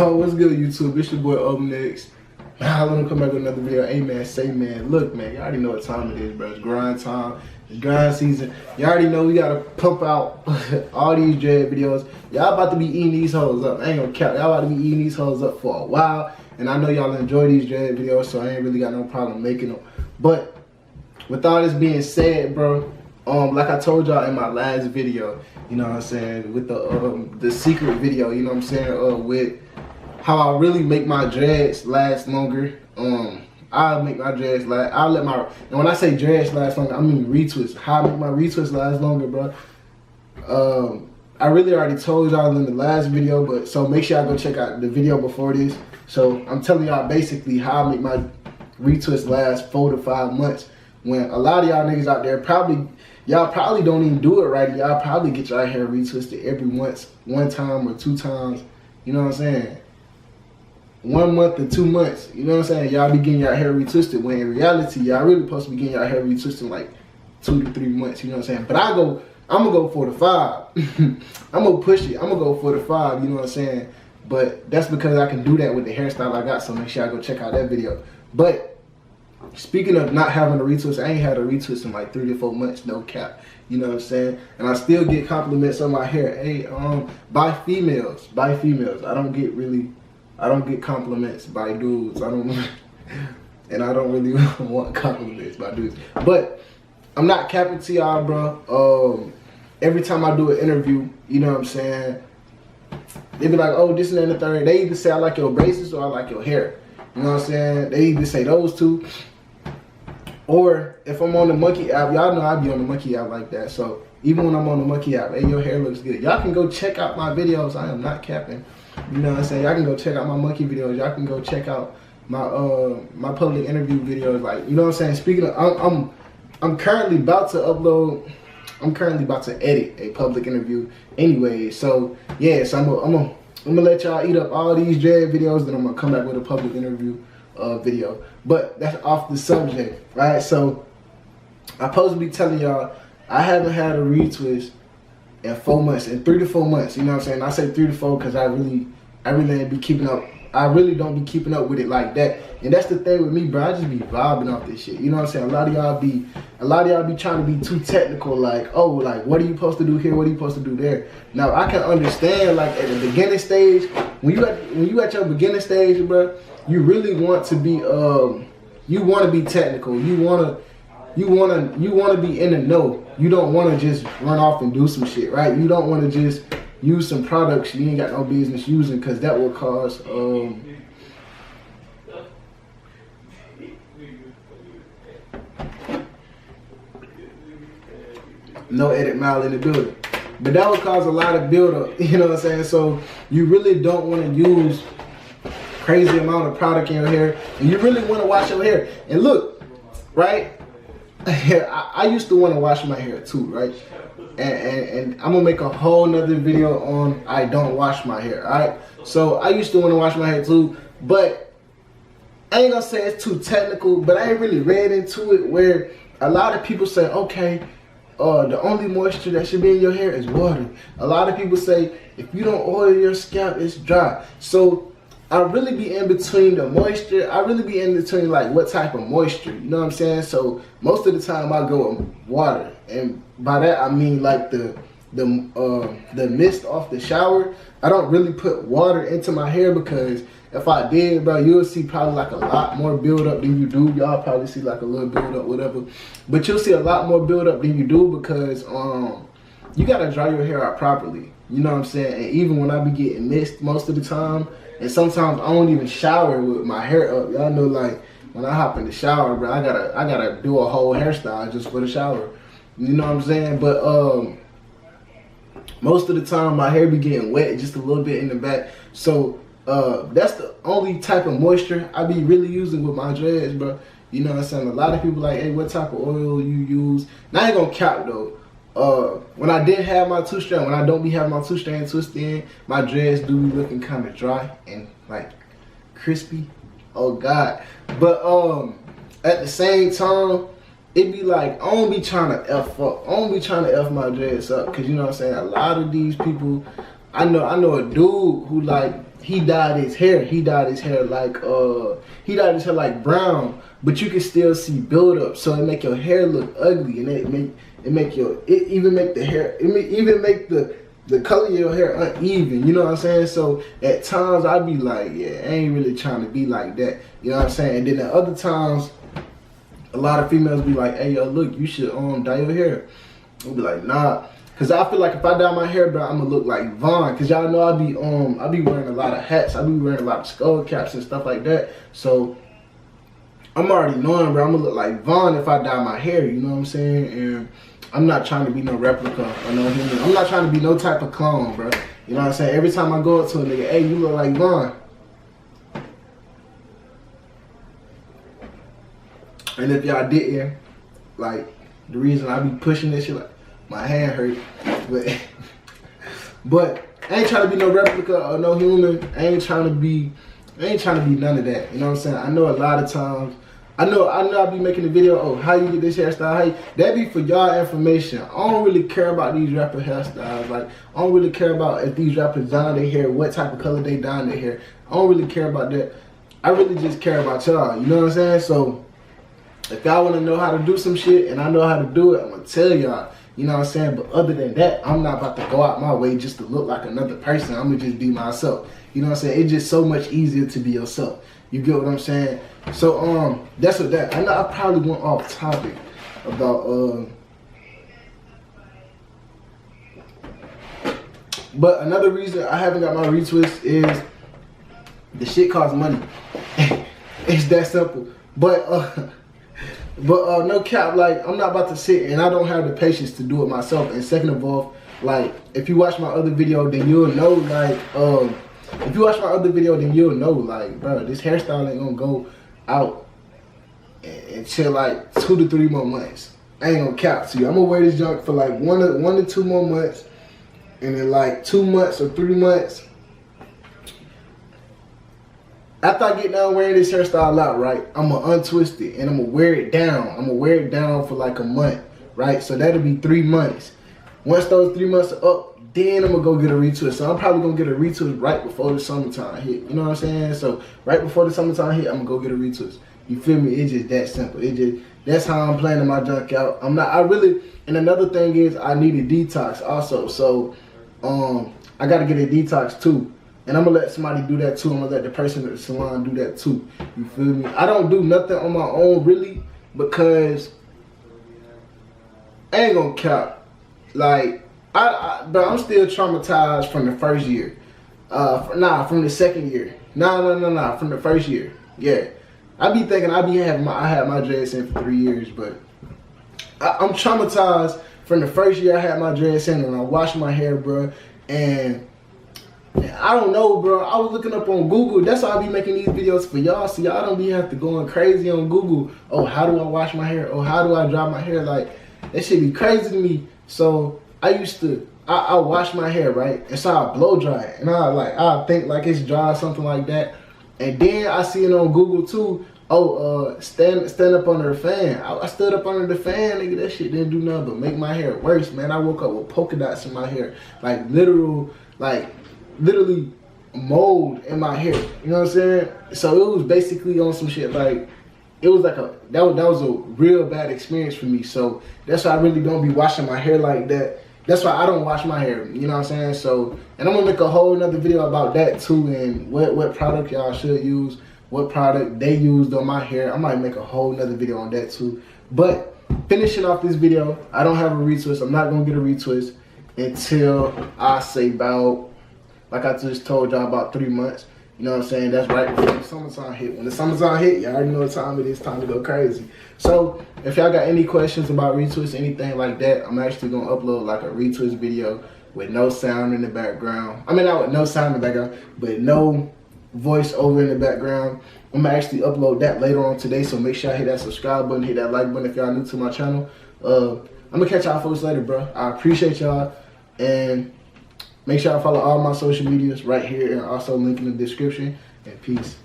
Oh, what's good, YouTube? It's your boy Up Next. Let me come back with another video. Hey man, say man, look man, you already know what time it is, bro. It's grind time. It's grind season. You already know we gotta pump out all these dread videos. Y'all about to be eating these hoes up. I ain't gonna cap. Y'all about to be eating these hoes up for a while. And I know y'all enjoy these dread videos, so I ain't really got no problem making them. But with all this being said, bro, like I told y'all in my last video, you know what I'm saying, with the secret video, you know what I'm saying, with how I really make my dreads last longer. I'll make my dreads last. I'll let my, and when I say dreads last longer, I mean retwist. How I make my retwist last longer, bro. I really already told y'all in the last video, but so make sure y'all go check out the video before this. So I'm telling y'all basically how I make my retwist last 4 to 5 months. When a lot of y'all niggas out there y'all probably don't even do it right. Y'all probably get your hair retwisted every one time or 2 times. You know what I'm saying? 1 month or 2 months. You know what I'm saying? Y'all be getting your hair retwisted when in reality y'all really supposed to be getting your hair retwisted like 2 to 3 months. You know what I'm saying? But I'm gonna go 4 to 5. I'm gonna push it. I'm gonna go 4 to 5. You know what I'm saying? But that's because I can do that with the hairstyle I got. So make sure I go check out that video. But speaking of not having a retwist, I ain't had a retwist in like 3 to 4 months, no cap. You know what I'm saying? And I still get compliments on my hair. Hey, by females. I don't get compliments by dudes. And I don't really want compliments by dudes. But I'm not capping to y'all, bro. Every time I do an interview, you know what I'm saying, they be like, oh, this and that and the third. They either say I like your braces or I like your hair. You know what I'm saying? They either say those two. Or if I'm on the Monkey app, y'all know I be on the Monkey app like that. So even when I'm on the Monkey app, hey, your hair looks good. Y'all can go check out my videos. I am not capping. You know what I'm saying? Y'all can go check out my Monkey videos. Y'all can go check out my my public interview videos. Like, you know what I'm saying? Speaking of, I'm currently about to upload. I'm currently about to edit a public interview anyway. So yeah, so I'm gonna let y'all eat up all these dread videos, then I'm gonna come back with a public interview video. But that's off the subject, right? So I'm supposed to be telling y'all I haven't had a retwist in 4 months, in 3 to 4 months. You know what I'm saying? I say 3 to 4 because I really ain't be keeping up. I really don't be keeping up with it like that. And that's the thing with me, bro. I just be vibing off this shit. You know what I'm saying? A lot of y'all be trying to be too technical, like, oh, like, what are you supposed to do here? What are you supposed to do there? Now I can understand, like, at the beginning stage, when you at your beginning stage, bro, you really want to be you want to be technical. You want to be in the know. You don't want to just run off and do some shit, right? You don't want to just use some products you ain't got no business using, because that will cause no edit mile in the building. But that would cause a lot of buildup, you know what I'm saying? So you really don't want to use crazy amount of product in your hair, and you really want to wash your hair. And look, right? I used to want to wash my hair too, right? And I'm gonna make a whole nother video on I don't wash my hair, alright? So I used to want to wash my hair too, but I ain't gonna say it's too technical, but I ain't really read into it, where a lot of people say, okay, the only moisture that should be in your hair is water. A lot of people say if you don't oil your scalp, it's dry. So I really be in between the moisture. I really be in between like what type of moisture, you know what I'm saying? So most of the time I go with water, and by that I mean like the mist off the shower. I don't really put water into my hair, because if I did, bro, you'll see probably like a lot more buildup than you do. Y'all probably see like a little buildup, whatever. But you'll see a lot more buildup than you do, because you gotta dry your hair out properly. You know what I'm saying? And even when I be getting mist most of the time, and sometimes I don't even shower with my hair up. Y'all know, like, when I hop in the shower, bro, I gotta do a whole hairstyle just for the shower. You know what I'm saying? But most of the time my hair be getting wet just a little bit in the back. So that's the only type of moisture I be really using with my dreads, bro. You know what I'm saying? A lot of people like, hey, what type of oil you use? Now I ain't gonna cap though. When I did have my 2-strand, when I don't be having my 2-strand twist in, my dreads do be looking kind of dry and like crispy. Oh God. But at the same time, it be like, I don't be trying to F up. I don't be trying to F my dreads up, because you know what I'm saying, a lot of these people, I know a dude who like he dyed his hair. He dyed his hair like brown, but you can still see buildup. So it make your hair look ugly, and it even make the hair, even make the color of your hair uneven. You know what I'm saying? So at times I be like, yeah, I ain't really trying to be like that. You know what I'm saying? And then at other times, a lot of females be like, hey yo, look, you should dye your hair. I'll be like, nah. Cause I feel like if I dye my hair, bro, I'm gonna look like Vaughn. Cause y'all know I be wearing a lot of hats. I be wearing a lot of skull caps and stuff like that. So I'm already knowing, bro, I'm gonna look like Vaughn if I dye my hair. You know what I'm saying? And I'm not trying to be no replica or no human. I'm not trying to be no type of clone, bro. You know what I'm saying? Every time I go up to a nigga, hey, you look like Vaughn. And if y'all didn't, like, the reason I be pushing this shit, like, my hand hurt, but I ain't trying to be no replica or no human. I ain't trying to be none of that. You know what I'm saying? I know a lot of times, I know I be making a video, oh, how you get this hairstyle, that be for y'all information. I don't really care about these rapper hairstyles. Like, I don't really care about if these rappers dye their hair, what type of color they dye their hair. I don't really care about that. I really just care about y'all, you know what I'm saying? So if y'all want to know how to do some shit and I know how to do it, I'm gonna tell y'all. You know what I'm saying? But other than that, I'm not about to go out my way just to look like another person. I'm gonna just be myself. You know what I'm saying? It's just so much easier to be yourself. You get what I'm saying? So that's what that. I know I probably went off topic about but another reason I haven't got my retwist is the shit costs money. It's that simple. But no cap, like, I'm not about to sit and I don't have the patience to do it myself. And second of all, like, if you watch my other video, then you'll know, like, bro, this hairstyle ain't gonna go out until like 2 to 3 more months. I ain't gonna cap to you. I'm gonna wear this junk for like one to 2 more months, and in like 2 months or 3 months, after I get done wearing this hairstyle out, right, I'm gonna untwist it and I'm gonna wear it down. I'm gonna wear it down for like a month, right? So that'll be 3 months. Once those 3 months are up, then I'm gonna go get a retwist. So I'm probably gonna get a retwist right before the summertime hit. You know what I'm saying? So right before the summertime hit, I'm gonna go get a retwist. You feel me? It's just that simple. That's how I'm planning my junk out. And another thing is I need a detox also. So I gotta get a detox too. And I'm gonna let somebody do that too. I'm gonna let the person at the salon do that too. You feel me? I don't do nothing on my own really, because I ain't gonna cap. Like, but I'm still traumatized from the first year. From the second year. From the first year. Yeah. I be thinking I had my dreads in for 3 years, but I'm traumatized from the first year I had my dreads in and I washed my hair, bro. And I don't know, bro. I was looking up on Google. That's why I be making these videos for y'all, so y'all don't be have to going crazy on Google. Oh, how do I wash my hair? Oh, how do I dry my hair? Like, that shit be crazy to me. So I wash my hair, right? And so I blow dry it. And I think like it's dry or something like that. And then I see it on Google too. Oh, stand up under the fan. I stood up under the fan, nigga. That shit didn't do nothing but make my hair worse, man. I woke up with polka dots in my hair. Like literally mold in my hair. You know what I'm saying? So it was basically on some shit like, it was like that was a real bad experience for me. So that's why I really don't be washing my hair like that. That's why I don't wash my hair, you know what I'm saying? So, and I'm gonna make a whole nother video about that too, and what product y'all should use, what product they used on my hair. I might make a whole nother video on that too. But finishing off this video, I don't have a retwist. I'm not gonna get a retwist until I say about, like I just told y'all, about 3 months. You know what I'm saying? That's right before the summertime hit. When the summertime hit, y'all already know what time it is. Time to go crazy. So if y'all got any questions about retwist, anything like that, I'm actually gonna upload like a retwist video with no sound in the background. I mean, not with no sound in the background, but no voice over in the background. I'm gonna actually upload that later on today. So make sure I hit that subscribe button, hit that like button if y'all new to my channel. I'm gonna catch y'all folks later, bro. I appreciate y'all, and make sure I follow all my social medias right here, and also link in the description. And peace.